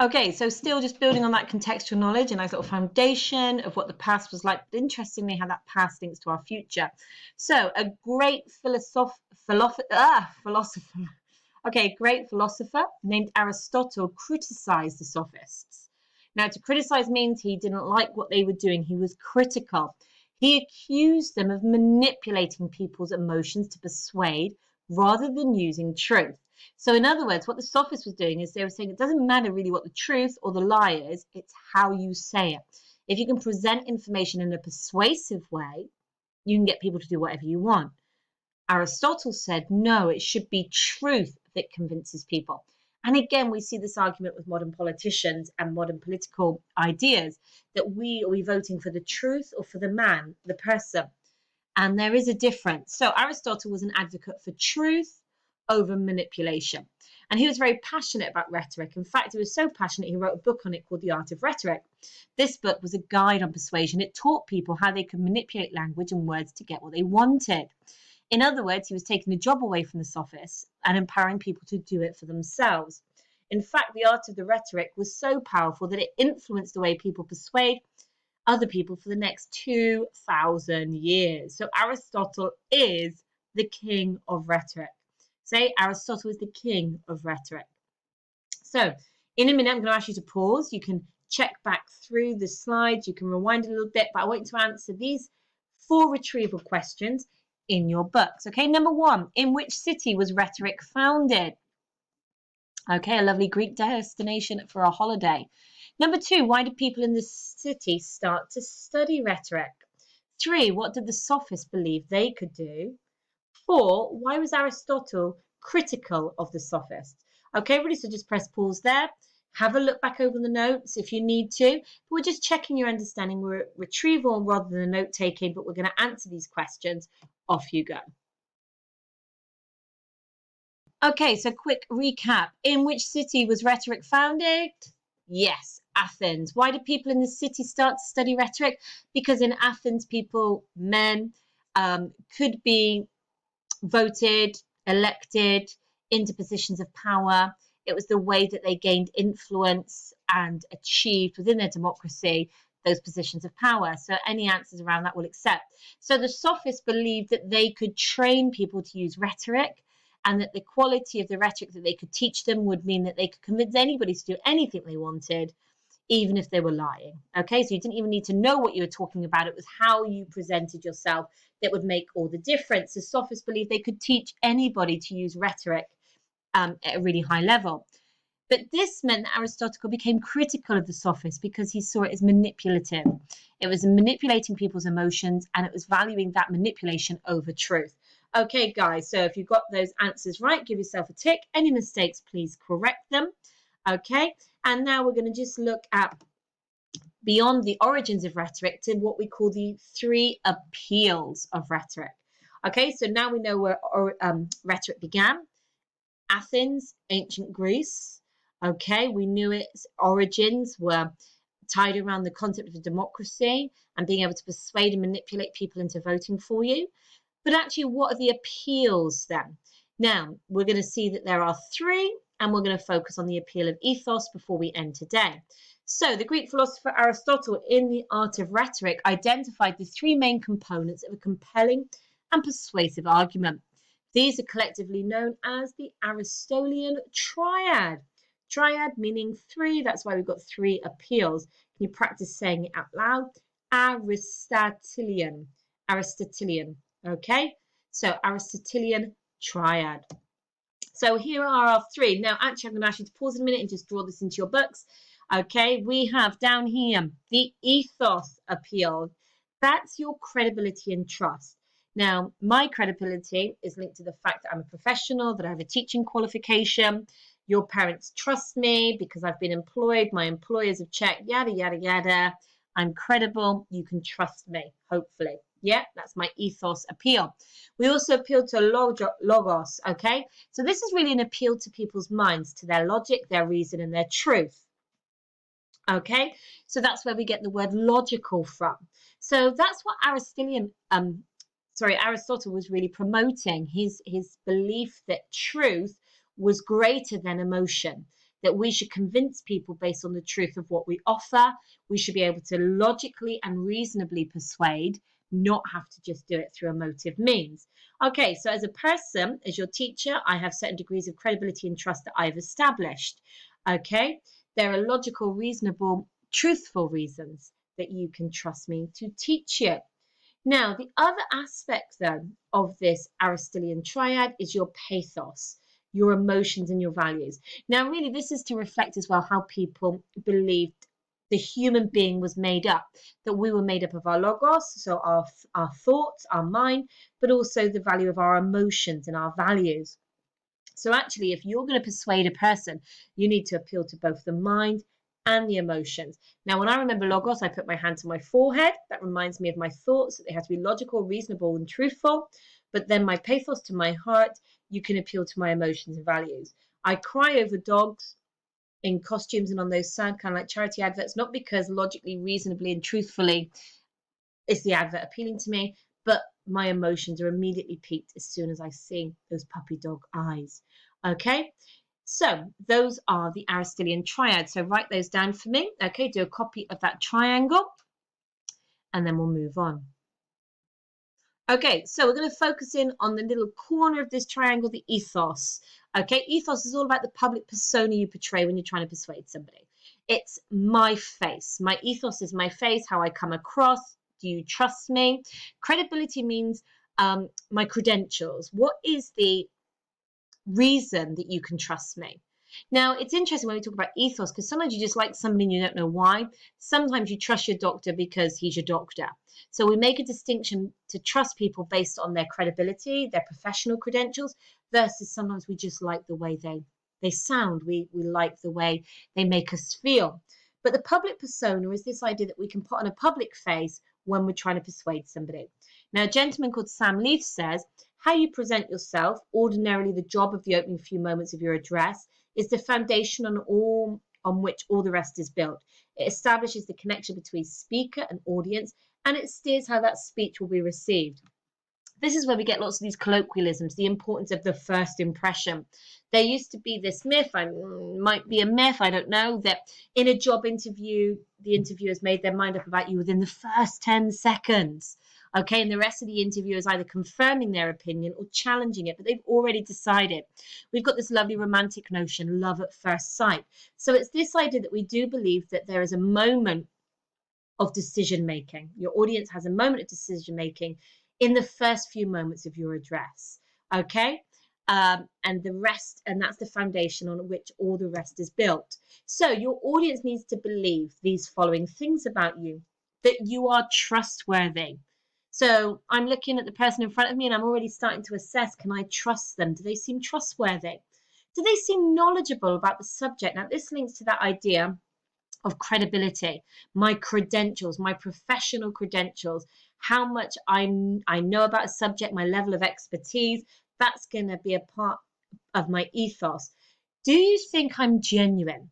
Okay, so still just building on that contextual knowledge, a nice little foundation of what the past was like, but interestingly how that past links to our future. So a great philosopher, okay, great philosopher named Aristotle criticized the sophists. Now, to criticize means he didn't like what they were doing. He was critical. He accused them of manipulating people's emotions to persuade rather than using truth. So in other words, what the sophists was doing is they were saying it doesn't matter really what the truth or the lie is, it's how you say it. If you can present information in a persuasive way, you can get people to do whatever you want. Aristotle said, no, it should be truth that convinces people. And again, we see this argument with modern politicians and modern political ideas that are we voting for the truth or for the man, the person? And there is a difference. So Aristotle was an advocate for truth over manipulation. And he was very passionate about rhetoric. In fact, he was so passionate, he wrote a book on it called The Art of Rhetoric. This book was a guide on persuasion. It taught people how they could manipulate language and words to get what they wanted. In other words, he was taking the job away from the sophists and empowering people to do it for themselves. In fact, the art of the rhetoric was so powerful that it influenced the way people persuade other people for the next 2,000 years. So Aristotle is the king of rhetoric. Say Aristotle is the king of rhetoric. So in a minute, I'm going to ask you to pause. You can check back through the slides. You can rewind a little bit, but I want you to answer these 4 retrieval questions in your books. Okay, number 1, in which city was rhetoric founded? Okay, a lovely Greek destination for a holiday. Number 2, why did people in the city start to study rhetoric? 3, what did the sophists believe they could do? 4, why was Aristotle critical of the sophists? Okay, everybody, so just press pause there. Have a look back over the notes if you need to. But we're just checking your understanding. We're retrieval rather than note taking, but we're going to answer these questions. Off you go. Okay, so quick recap. In which city was rhetoric founded? Yes, Athens. Why did people in the city start to study rhetoric? Because in Athens, men, could be voted, elected into positions of power. It was the way that they gained influence and achieved within their democracy those positions of power. So any answers around that we'll accept. So the sophists believed that they could train people to use rhetoric, and that the quality of the rhetoric that they could teach them would mean that they could convince anybody to do anything they wanted, even if they were lying. Okay, so you didn't even need to know what you were talking about. It was how you presented yourself that would make all the difference. The sophists believed they could teach anybody to use rhetoric at a really high level. But this meant that Aristotle became critical of the sophists because he saw it as manipulative. It was manipulating people's emotions, and it was valuing that manipulation over truth. Okay, guys, so if you've got those answers right, give yourself a tick. Any mistakes, please correct them. Okay, and now we're going to just look at beyond the origins of rhetoric to what we call the 3 appeals of rhetoric. Okay, so now we know where rhetoric began. Athens, ancient Greece. Okay, we knew its origins were tied around the concept of a democracy and being able to persuade and manipulate people into voting for you. But actually, what are the appeals then? Now, we're going to see that there are 3, and we're going to focus on the appeal of ethos before we end today. So the Greek philosopher Aristotle, in The Art of Rhetoric, identified the 3 main components of a compelling and persuasive argument. These are collectively known as the Aristotelian triad. Triad meaning 3, that's why we've got 3 appeals. Can you practice saying it out loud? Aristotelian. Aristotelian. Okay, so Aristotelian triad. So here are our 3. Now, actually, I'm going to ask you to pause in a minute and just draw this into your books. Okay, we have down here the ethos appeal. That's your credibility and trust. Now, my credibility is linked to the fact that I'm a professional, that I have a teaching qualification. Your parents trust me because I've been employed. My employers have checked, yada, yada, yada. I'm credible. You can trust me, hopefully. Yeah, that's my ethos appeal. We also appeal to logos, okay? So this is really an appeal to people's minds, to their logic, their reason, and their truth. Okay, so that's where we get the word logical from. So that's what Aristotle was really promoting, his belief that truth was greater than emotion. that we should convince people based on the truth of what we offer. We should be able to logically and reasonably persuade, not have to just do it through emotive means. Okay, so as a person, as your teacher, I have certain degrees of credibility and trust that I've established. Okay, there are logical, reasonable, truthful reasons that you can trust me to teach you. Now, the other aspect then of this Aristotelian triad is your pathos, your emotions and your values. Now, really, this is to reflect as well how people believed the human being was made up, that we were made up of our logos, so our thoughts, our mind, but also the value of our emotions and our values. So actually, if you're going to persuade a person, you need to appeal to both the mind and the emotions. Now, when I remember logos, I put my hand to my forehead. That reminds me of my thoughts. They have to be logical, reasonable, and truthful. But then my pathos to my heart, you can appeal to my emotions and values. I cry over dogs in costumes and on those sad kind of like charity adverts, not because logically, reasonably, and truthfully is the advert appealing to me, but my emotions are immediately piqued as soon as I see those puppy dog eyes. Okay, so those are the Aristotelian triads. So write those down for me. Okay, do a copy of that triangle, and then we'll move on. Okay, so we're going to focus in on the little corner of this triangle, the ethos. Okay, ethos is all about the public persona you portray when you're trying to persuade somebody. It's my face. My ethos is my face, how I come across. Do you trust me? Credibility means my credentials. What is the reason that you can trust me? Now, it's interesting when we talk about ethos, because sometimes you just like somebody and you don't know why. Sometimes you trust your doctor because he's your doctor. So we make a distinction to trust people based on their credibility, their professional credentials, versus sometimes we just like the way they sound. We like the way they make us feel. But the public persona is this idea that we can put on a public face when we're trying to persuade somebody. Now, a gentleman called Sam Leaf says, how you present yourself, ordinarily the job of the opening few moments of your address, is the foundation on which all the rest is built. It establishes the connection between speaker and audience, and it steers how that speech will be received. This is where we get lots of these colloquialisms, the importance of the first impression. There used to be this myth, might be a myth, I don't know, that in a job interview, the interviewers made their mind up about you within the first 10 seconds. Okay, and the rest of the interview is either confirming their opinion or challenging it, but they've already decided. We've got this lovely romantic notion, love at first sight. So it's this idea that we do believe that there is a moment of decision making. Your audience has a moment of decision making in the first few moments of your address. Okay, and the rest, and that's the foundation on which all the rest is built. So your audience needs to believe these following things about you: that you are trustworthy. So I'm looking at the person in front of me and I'm already starting to assess, can I trust them? Do they seem trustworthy? Do they seem knowledgeable about the subject? Now, this links to that idea of credibility, my credentials, my professional credentials, how much I know about a subject, my level of expertise. That's going to be a part of my ethos. Do you think I'm genuine?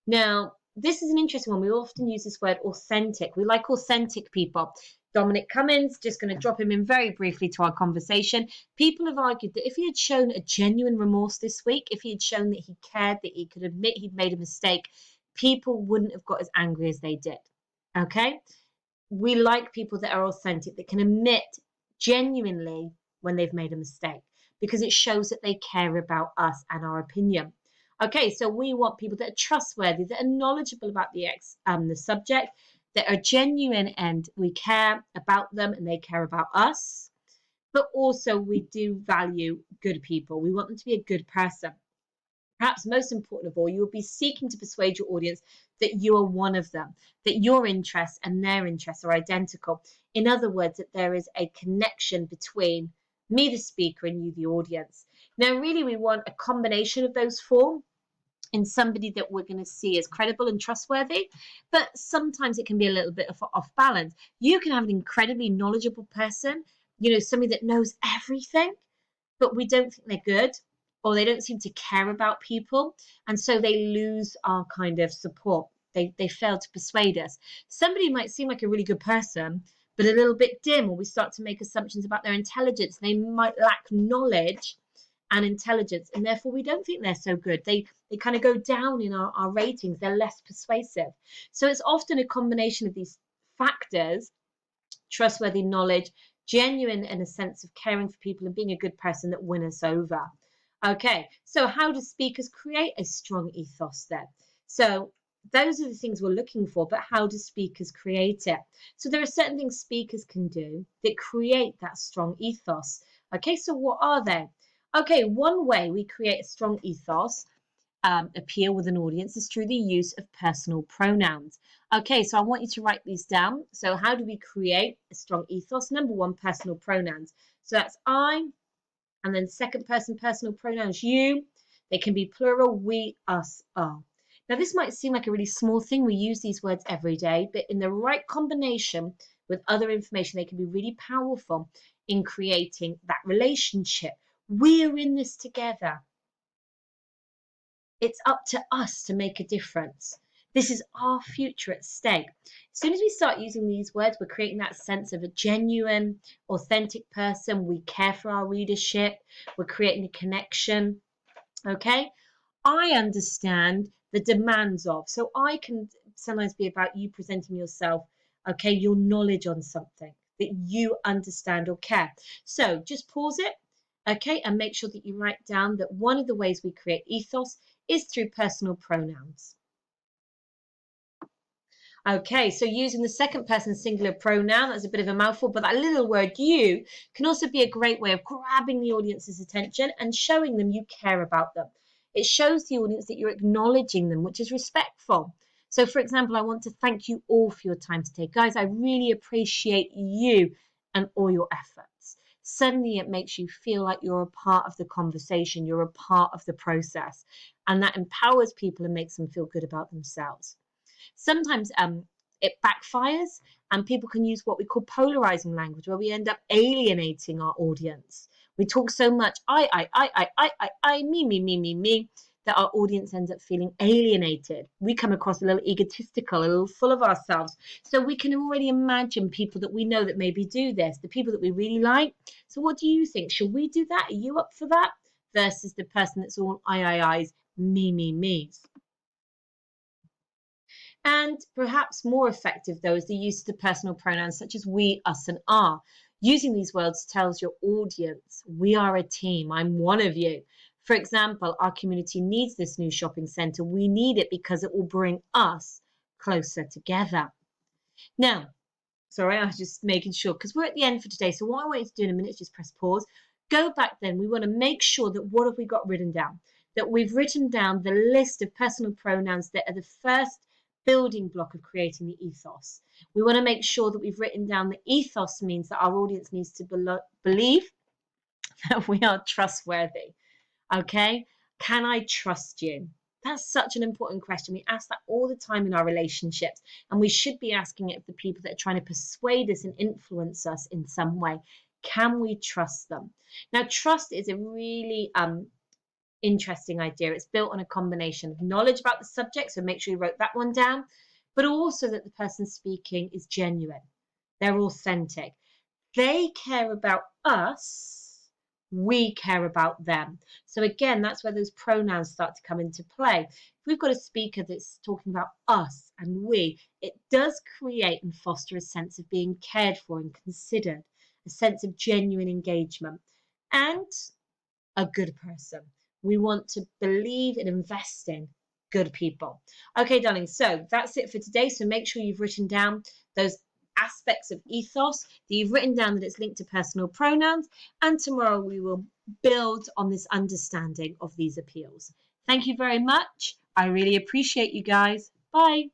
Now, this is an interesting one. We often use this word authentic. We like authentic people. Dominic Cummins, just going to drop him in very briefly to our conversation. People have argued that if he had shown a genuine remorse this week, if he had shown that he cared, that he could admit he'd made a mistake, people wouldn't have got as angry as they did. Okay? We like people that are authentic, that can admit genuinely when they've made a mistake, because it shows that they care about us and our opinion. Okay, so we want people that are trustworthy, that are knowledgeable about the subject, that are genuine, and we care about them and they care about us. But also we do value good people. We want them to be a good person. Perhaps most important of all, you will be seeking to persuade your audience that you are one of them, that your interests and their interests are identical. In other words, that there is a connection between me, the speaker, and you, the audience. Now, really, we want a combination of those four in somebody that we're going to see as credible and trustworthy, but sometimes it can be a little bit off balance. You can have an incredibly knowledgeable person, somebody that knows everything, but we don't think they're good, or they don't seem to care about people, and so they lose our kind of support. They fail to persuade us. Somebody might seem like a really good person, but a little bit dim, or we start to make assumptions about their intelligence. They might lack knowledge, and intelligence, and therefore we don't think they're so good. They kind of go down in our ratings. They're less persuasive. So it's often a combination of these factors: trustworthy knowledge, genuine and a sense of caring for people and being a good person, that win us over. Okay, so how do speakers create a strong ethos then? So those are the things we're looking for, but how do speakers create it? So there are certain things speakers can do that create that strong ethos. Okay, so what are they? Okay, one way we create a strong ethos, appeal with an audience, is through the use of personal pronouns. Okay, so I want you to write these down. So how do we create a strong ethos? Number one, personal pronouns. So that's I, and then second person personal pronouns you. They can be plural: we, us, are. Now this might seem like a really small thing. We use these words every day, but in the right combination with other information, they can be really powerful in creating that relationship. We're in this together. It's up to us to make a difference. This is our future at stake. As soon as we start using these words, we're creating that sense of a genuine, authentic person. We care for our readership. We're creating a connection. Okay? I understand the demands of. So I can sometimes be about you presenting yourself, okay, your knowledge on something that you understand or care. So just pause it, okay, and make sure that you write down that one of the ways we create ethos is through personal pronouns. Okay, so using the second person singular pronoun, that's a bit of a mouthful, but that little word you can also be a great way of grabbing the audience's attention and showing them you care about them. It shows the audience that you're acknowledging them, which is respectful. So, for example, I want to thank you all for your time today. Guys, I really appreciate you and all your efforts. Suddenly it makes you feel like you're a part of the conversation, you're a part of the process, and that empowers people and makes them feel good about themselves. Sometimes it backfires, and people can use what we call polarizing language, where we end up alienating our audience. We talk so much I, me, that our audience ends up feeling alienated. We come across a little egotistical, a little full of ourselves. So we can already imagine people that we know that maybe do this, the people that we really like. So what do you think? Should we do that? Are you up for that? Versus the person that's all I's, me's. And perhaps more effective, though, is the use of the personal pronouns such as we, us, and our. Using these words tells your audience, we are a team, I'm one of you. For example, our community needs this new shopping centre. We need it because it will bring us closer together. Now, sorry, I was just making sure, because we're at the end for today. So what I want you to do in a minute is just press pause. Go back then. We want to make sure that what have we got written down? That we've written down the list of personal pronouns that are the first building block of creating the ethos. We want to make sure that we've written down the ethos means that our audience needs to believe that we are trustworthy. Okay? Can I trust you? That's such an important question. We ask that all the time in our relationships, and we should be asking it of the people that are trying to persuade us and influence us in some way. Can we trust them? Now, trust is a really interesting idea. It's built on a combination of knowledge about the subject, so make sure you wrote that one down, but also that the person speaking is genuine. They're authentic. They care about us, we care about them. So again, that's where those pronouns start to come into play. If we've got a speaker that's talking about us and we, it does create and foster a sense of being cared for and considered, a sense of genuine engagement, and a good person. We want to believe and invest in good people. Okay, darling, so that's it for today. So make sure you've written down those aspects of ethos, that you've written down that it's linked to personal pronouns, and tomorrow we will build on this understanding of these appeals. Thank you very much. I really appreciate you guys. Bye.